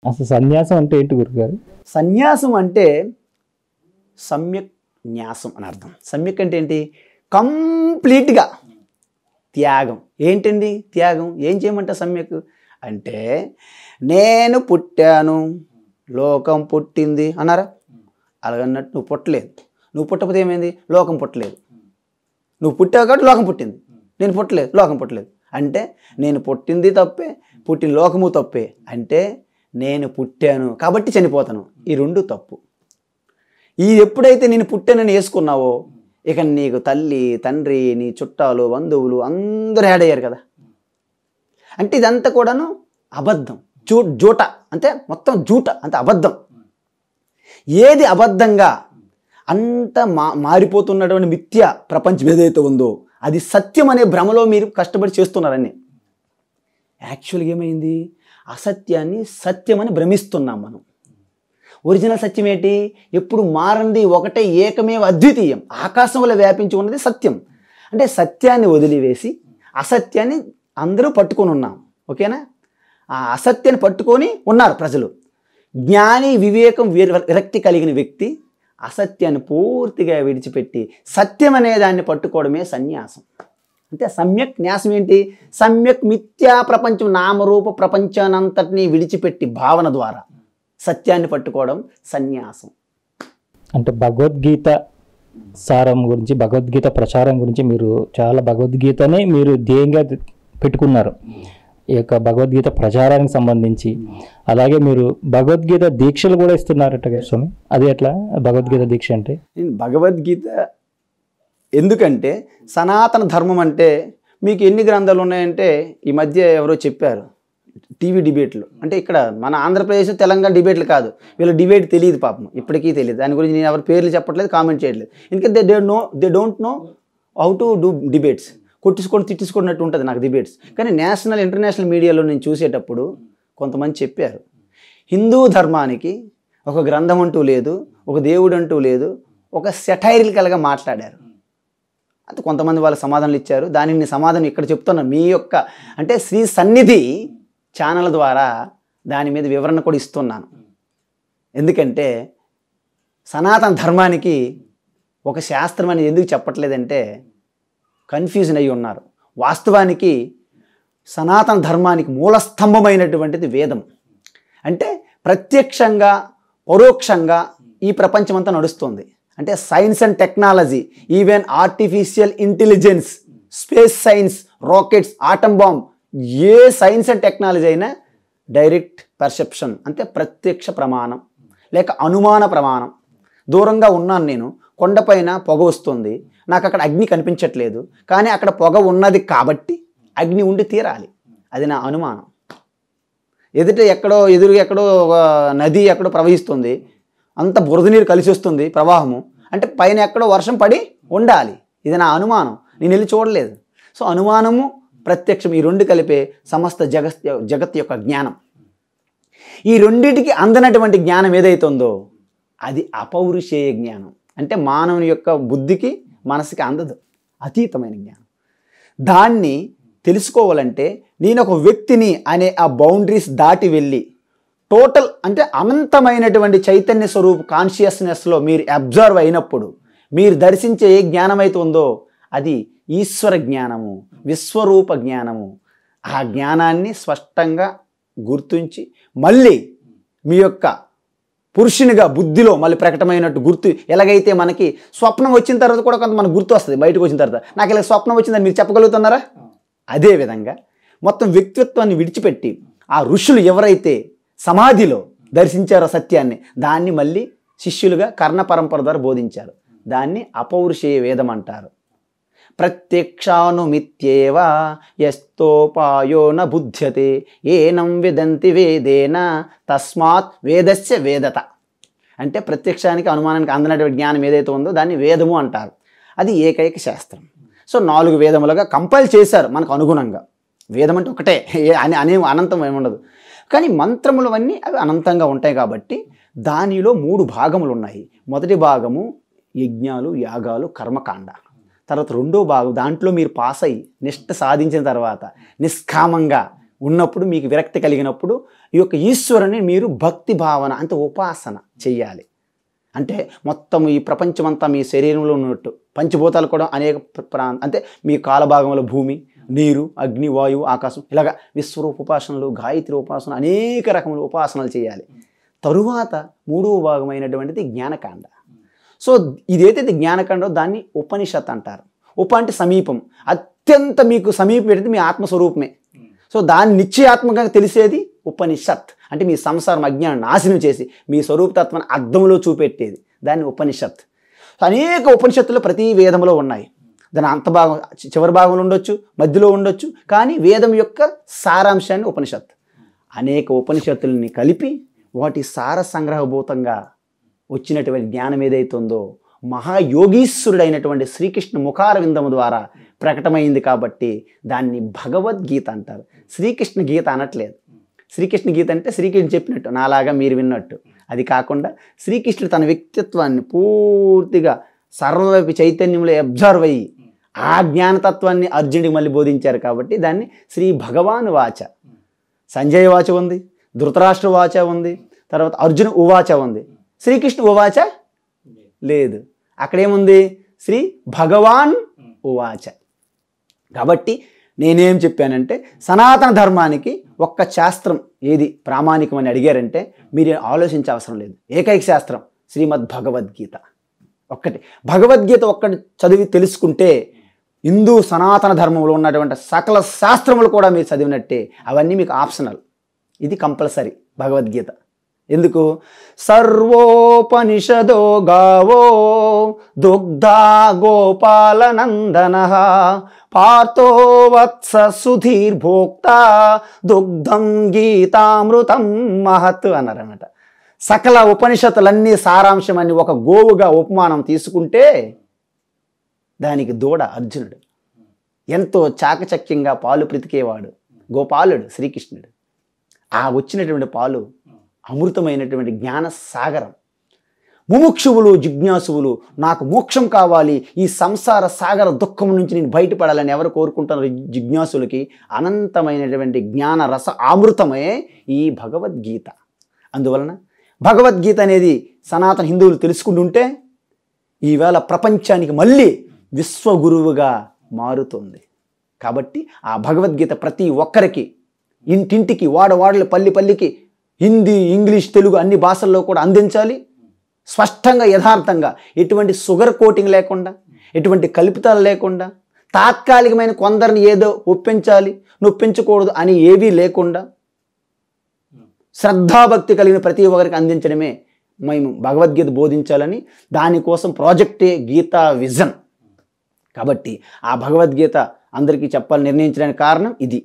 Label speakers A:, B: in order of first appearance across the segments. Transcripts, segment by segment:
A: అసలు సన్యాసం అంటే ఏంటి గురుగారు?
B: సన్యాసం అంటే సమ్యక్ న్యాసం అని అర్థం. సమ్యక్ అంటే ఏంటి? కంప్లీట్గా త్యాగం. ఏంటండి త్యాగం? ఏం చేయమంటే సమ్యక్ అంటే నేను పుట్టాను, లోకం పుట్టింది అన్నారా? అలాగన్నట్టు నువ్వు పుట్టలేదు. నువ్వు పుట్టకపోతే ఏమైంది? లోకం పుట్టలేదు. నువ్వు పుట్టావు కాబట్టి లోకం పుట్టింది. నేను పుట్టలేదు, లోకం పుట్టలేదు. అంటే నేను పుట్టింది తప్పే, పుట్టిన లోకము తప్పే. అంటే నేను పుట్టాను కాబట్టి చనిపోతాను, ఈ రెండు తప్పు. ఈ ఎప్పుడైతే నేను పుట్టానని వేసుకున్నావో ఇక నీకు తల్లి, తండ్రి, నీ చుట్టాలు, బంధువులు అందరూ యాడ్ అయ్యారు కదా. అంటే ఇదంతా కూడాను అబద్ధం, జూట, అంటే మొత్తం జూట, అంటే అబద్ధం. ఏది అబద్ధంగా అంత మారిపోతున్నటువంటి మిథ్య ప్రపంచం ఏదైతే ఉందో అది సత్యం అనే భ్రమలో మీరు కష్టపడి చేస్తున్నారని. యాక్చువల్గా ఏమైంది? అసత్యాన్ని సత్యమని భ్రమిస్తున్నాం మనం. ఒరిజినల్ సత్యం ఏంటి? ఎప్పుడు మారంది ఒకటే, ఏకమేవ అద్వితీయం, ఆకాశంలో వ్యాపించి ఉన్నది సత్యం. అంటే సత్యాన్ని వదిలివేసి అసత్యాన్ని అందరూ పట్టుకొని ఉన్నాం. ఓకేనా? ఆ అసత్యాన్ని పట్టుకొని ఉన్నారు ప్రజలు. జ్ఞాని, వివేకం, విరక్తి కలిగిన వ్యక్తి అసత్యాన్ని పూర్తిగా విడిచిపెట్టి సత్యం అనే దాన్ని పట్టుకోవడమే సన్యాసం. అంటే సమ్యక్ న్యాసం ఏంటి? సమ్యక్ మిథ్యా ప్రపంచం, నామరూప ప్రపంచానంతటినీ విడిచిపెట్టి భావన ద్వారా సత్యాన్ని పట్టుకోవడం సన్యాసం.
A: అంటే భగవద్గీత సారం గురించి, భగవద్గీత ప్రచారం గురించి మీరు చాలా భగవద్గీతనే మీరు ధ్యేయంగా పెట్టుకున్నారు ఈ యొక్క భగవద్గీత ప్రచారానికి సంబంధించి. అలాగే మీరు భగవద్గీత దీక్షలు కూడా ఇస్తున్నారట కదా స్వామి, అది ఎట్లా భగవద్గీత దీక్ష అంటే?
B: భగవద్గీత ఎందుకంటే సనాతన ధర్మం అంటే మీకు ఎన్ని గ్రంథాలు ఉన్నాయంటే ఈ మధ్య ఎవరో చెప్పారు టీవీ డిబేట్లు. అంటే ఇక్కడ మన ఆంధ్రప్రదేశ్ తెలంగాణ డిబేట్లు కాదు, వీళ్ళ డిబేట్ తెలియదు పాపం, ఇప్పటికీ తెలియదు. దాని గురించి నేను ఎవరి పేర్లు చెప్పట్లేదు, కామెంట్ చేయట్లేదు. ఎందుకంటే they don't know how to do debates. కొట్టించుకొని తిట్టించుకున్నట్టు ఉంటుంది నాకు డిబేట్స్. కానీ నేషనల్, ఇంటర్నేషనల్ మీడియాలో నేను చూసేటప్పుడు కొంతమంది చెప్పారు హిందూ ధర్మానికి ఒక గ్రంథం అంటూ లేదు, ఒక దేవుడు అంటూ లేదు, ఒక సెటైరికల్గా మాట్లాడారు. అది కొంతమంది వాళ్ళ సమాధానాలు ఇచ్చారు. దానికి నేను సమాధానం ఇక్కడ చెప్తున్నాను. మీ యొక్క అంటే శ్రీ సన్నిధి ఛానల్ ద్వారా దాని మీద వివరణ కూడా ఇస్తున్నాను. ఎందుకంటే సనాతన ధర్మానికి ఒక శాస్త్రం అనేది ఎందుకు చెప్పట్లేదంటే కన్ఫ్యూజన్ అయ్యి ఉన్నారు. వాస్తవానికి సనాతన ధర్మానికి మూలస్తంభమైనటువంటిది వేదం. అంటే ప్రత్యక్షంగా, పరోక్షంగా ఈ ప్రపంచమంతా నడుస్తుంది. అంటే science and technology, even artificial intelligence, space science, rockets, atom bomb, ఏ సైన్స్ అండ్ టెక్నాలజీ అయినా డైరెక్ట్ పర్సెప్షన్, అంటే ప్రత్యక్ష ప్రమాణం లేక అనుమాన ప్రమాణం. దూరంగా ఉన్నాను నేను, కొండపైన పొగ వస్తుంది, నాకు అక్కడ అగ్ని కనిపించట్లేదు, కానీ అక్కడ పొగ ఉన్నది కాబట్టి అగ్ని ఉండి తీరాలి, అది నా అనుమానం. ఎదురుగా ఎక్కడో నది ఎక్కడో ప్రవహిస్తుంది, అంత బురద నీరు కలిసి వస్తుంది ప్రవాహము, అంటే పైన ఎక్కడో వర్షం పడి ఉండాలి, ఇది నా అనుమానం, నేను వెళ్ళి చూడలేదు. సో అనుమానము, ప్రత్యక్షం, ఈ రెండు కలిపే సమస్త జగత్ యొక్క జ్ఞానం. ఈ రెండింటికి అందనటువంటి జ్ఞానం ఏదైతే ఉందో అది అపౌరుషేయ జ్ఞానం. అంటే మానవుని యొక్క బుద్ధికి, మనసుకి అందదు, అతీతమైన జ్ఞానం. దాన్ని తెలుసుకోవాలంటే నేను ఒక వ్యక్తిని అనే ఆ బౌండరీస్ దాటి వెళ్ళి టోటల్ అంటే అనంతమైనటువంటి చైతన్య స్వరూప కాన్షియస్నెస్లో మీరు అబ్జర్వ్ అయినప్పుడు మీరు దర్శించే ఏ జ్ఞానం అయితే ఉందో అది ఈశ్వర జ్ఞానము, విశ్వరూప జ్ఞానము. ఆ జ్ఞానాన్ని స్పష్టంగా గుర్తించి మళ్ళీ మీ యొక్క పురుషునిగా బుద్ధిలో మళ్ళీ ప్రకటమైనట్టు గుర్తు. ఎలాగైతే మనకి స్వప్నం వచ్చిన తర్వాత కూడా కొంత మనకు గుర్తు వస్తుంది, బయటకు వచ్చిన తర్వాత నాకు ఇలా స్వప్నం వచ్చిందని మీరు చెప్పగలుగుతున్నారా? అదేవిధంగా మొత్తం వ్యక్తిత్వాన్ని విడిచిపెట్టి ఆ ఋషులు ఎవరైతే సమాధిలో దర్శించారో సత్యాన్ని, దాన్ని మళ్ళీ శిష్యులుగా కర్ణ పరంపర ద్వారా బోధించారు. దాన్ని అపౌరుషేయ వేదం అంటారు. ప్రత్యక్షానుమిత్యేవ యస్తోపాయో న బుధ్యతే ఏనం విదంతి వేదేన తస్మాత్ వేదస్య వేదత. అంటే ప్రత్యక్షానికి, అనుమానానికి అందనటువంటి జ్ఞానం ఏదైతే ఉందో దాన్ని వేదము అంటారు. అది ఏకైక శాస్త్రం. సో 4 వేదములుగా కంపైల్ చేశారు మనకు అనుగుణంగా. వేదం అంటే ఒకటే అనే అనంతం ఏముండదు, కానీ మంత్రములు అన్నీ అవి అనంతంగా ఉంటాయి కాబట్టి దానిలో 3 భాగములు ఉన్నాయి. మొదటి భాగము యజ్ఞాలు, యాగాలు, కర్మకాండ. తర్వాత రెండో భాగం దాంట్లో మీరు పాస్ అయ్యి నిష్ఠ సాధించిన తర్వాత నిష్కామంగా ఉన్నప్పుడు మీకు విరక్తి కలిగినప్పుడు ఈ యొక్క ఈశ్వరుని మీరు భక్తి భావన అంటే ఉపాసన చెయ్యాలి. అంటే మొత్తం ఈ ప్రపంచమంతా మీ శరీరంలో ఉన్నట్టు, పంచభూతాలు కూడా అనేక అంటే మీ కాలభాగంలో భూమి, నీరు, అగ్ని, వాయువు, ఆకాశం, ఇలాగ విశ్వరూప ఉపాసనలు, గాయత్రి ఉపాసన, అనేక రకముల ఉపాసనలు చేయాలి. తరువాత మూడవ భాగమైనటువంటిది జ్ఞానకాండ. సో ఇదైతే జ్ఞానకాండో దాన్ని ఉపనిషత్ అంటారు. ఉప అంటే సమీపం, అత్యంత మీకు సమీపం మీ ఆత్మస్వరూపమే. సో దాన్ని నిశ్చయాత్మకంగా తెలిసేది ఉపనిషత్. అంటే మీ సంసారం అజ్ఞానం నాశనం చేసి మీ స్వరూపతత్వాన్ని అర్థంలో చూపెట్టేది దాన్ని ఉపనిషత్. అనేక ఉపనిషత్తులు ప్రతి వేదంలో ఉన్నాయి. దాని అంత భాగం చివరి భాగంలో ఉండొచ్చు, మధ్యలో ఉండొచ్చు, కానీ వేదం యొక్క సారాంశాన్ని ఉపనిషత్. అనేక ఉపనిషత్తుల్ని కలిపి వాటి సార సంగ్రహభూతంగా వచ్చినటువంటి జ్ఞానం ఏదైతే ఉందో మహాయోగీశ్వరుడైనటువంటి శ్రీకృష్ణ ముఖార విందము ద్వారా ప్రకటమైంది కాబట్టి దాన్ని భగవద్గీత అంటారు. శ్రీకృష్ణ గీత అనట్లేదు. శ్రీకృష్ణ గీత అంటే శ్రీకృష్ణ చెప్పినట్టు, నాలాగా మీరు విన్నట్టు. అది కాకుండా శ్రీకృష్ణుడు తన వ్యక్తిత్వాన్ని పూర్తిగా సర్వవ్యాపి చైతన్యంలో అబ్జర్వ్ అయ్యి ఆ జ్ఞానతత్వాన్ని అర్జునుడికి మళ్ళీ బోధించారు కాబట్టి దాన్ని శ్రీ భగవాన్ వాచ. సంజయ్ వాచ ఉంది, ధృతరాష్ట్ర వాచ ఉంది, తర్వాత అర్జున ఉవాచ ఉంది. శ్రీకృష్ణ ఉవాచ లేదు. అక్కడేముంది? శ్రీ భగవాన్ ఉవాచ. కాబట్టి నేనేం చెప్పానంటే సనాతన ధర్మానికి ఒక్క శాస్త్రం ఏది ప్రామాణికమని అడిగారంటే మీరు ఆలోచించే అవసరం లేదు. ఏకైక శాస్త్రం శ్రీమద్ భగవద్గీత ఒక్కటి. భగవద్గీత ఒక్కటి చదివి తెలుసుకుంటే హిందూ సనాతన ధర్మంలో ఉన్నటువంటి సకల శాస్త్రములు కూడా మీరు చదివినట్టే. అవన్నీ మీకు ఆప్షనల్, ఇది కంపల్సరీ భగవద్గీత. ఎందుకు? సర్వోపనిషదో గావో దుగ్ధా గోపాలనందన పార్థో వత్స సుధీర్భోక్త దుగ్ధం గీతామృతం మహత్ అన్నారన్నమాట. సకల ఉపనిషత్తులన్నీ సారాంశం అని ఒక గోవుగా ఉపమానం తీసుకుంటే దానికి దూడ అర్జునుడు. ఎంతో చాకచక్యంగా పాలు బ్రతికేవాడు గోపాలుడు శ్రీకృష్ణుడు. ఆ వచ్చినటువంటి పాలు అమృతమైనటువంటి జ్ఞాన సాగరం. ముముక్షువులు జిజ్ఞాసువులు నాకు మోక్షం కావాలి, ఈ సంసార సాగర దుఃఖం నుంచి నేను బయటపడాలని ఎవరు కోరుకుంటున్నారు? జిజ్ఞాసులకి అనంతమైనటువంటి జ్ఞాన రస అమృతమే ఈ భగవద్గీత. అందువలన భగవద్గీత అనేది సనాతన హిందువులు తెలుసుకుంటుంటే ఈవేళ ప్రపంచానికి మళ్ళీ విశ్వగురువుగా మారుతుంది. కాబట్టి ఆ భగవద్గీత ప్రతి ఒక్కరికి, ఇంటింటికి, వాడవాడలు, పల్లికి హిందీ, ఇంగ్లీష్, తెలుగు అన్ని భాషల్లో కూడా అందించాలి. స్పష్టంగా యథార్థంగా ఎటువంటి షుగర్ కోటింగ్ లేకుండా, ఎటువంటి కల్పితాలు లేకుండా, తాత్కాలికమైన కొందరిని ఏదో ఒప్పించాలి నొప్పించకూడదు అని ఏవీ లేకుండా శ్రద్ధాభక్తి కలిగిన ప్రతి ఒక్కరికి అందించడమే మేము భగవద్గీత బోధించాలని దానికోసం ప్రాజెక్టే గీతా విజన్. కాబట్టి ఆ భగవద్గీత అందరికీ చెప్పాలని నిర్ణయించడానికి కారణం ఇది.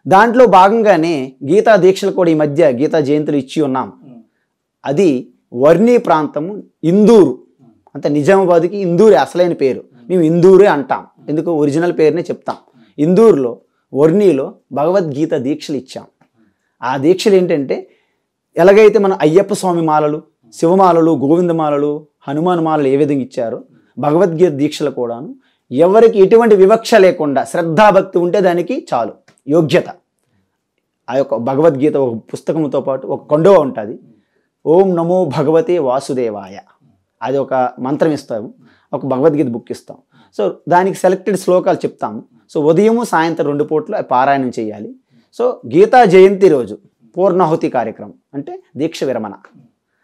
B: దాంట్లో భాగంగానే గీతా దీక్షలు కూడా ఈ మధ్య గీతా జయంతులు ఇచ్చి ఉన్నాం. అది వర్ణి ప్రాంతము ఇందూరు, అంటే నిజామాబాద్కి ఇందూరే అసలైన పేరు. మేము ఇందూరే అంటాం, ఎందుకు ఒరిజినల్ పేరునే చెప్తాం. ఇందూరులో వర్ణిలో భగవద్గీత దీక్షలు ఇచ్చాం. ఆ దీక్షలు ఏంటంటే ఎలాగైతే మన అయ్యప్ప స్వామి మాలలు, శివమాలలు, గోవిందమాలలు, హనుమాన్ మాలలు ఏ విధంగా ఇచ్చారో భగవద్గీత దీక్షలు కూడాను ఎవరికి ఎటువంటి వివక్ష లేకుండా శ్రద్ధాభక్తి ఉంటే దానికి చాలు యోగ్యత. ఆ యొక్క భగవద్గీత ఒక పుస్తకంతో పాటు ఒక కొండవ ఉంటుంది. ఓం నమో భగవతే వాసుదేవాయ, అది ఒక మంత్రం ఇస్తాము, ఒక భగవద్గీత బుక్ ఇస్తాం. సో దానికి సెలెక్టెడ్ శ్లోకాలు చెప్తాము. సో ఉదయము సాయంత్రం 2 పూటలు పారాయణం చేయాలి. సో గీతా జయంతి రోజు పూర్ణాహుతి కార్యక్రమం అంటే దీక్ష విరమణ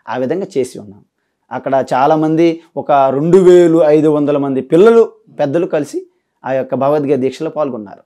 B: ఆ విధంగా చేసి ఉన్నాం. అక్కడ చాలామంది ఒక 2500 మంది పిల్లలు పెద్దలు కలిసి ఆ యొక్క భగవద్గీత దీక్షలో పాల్గొన్నారు.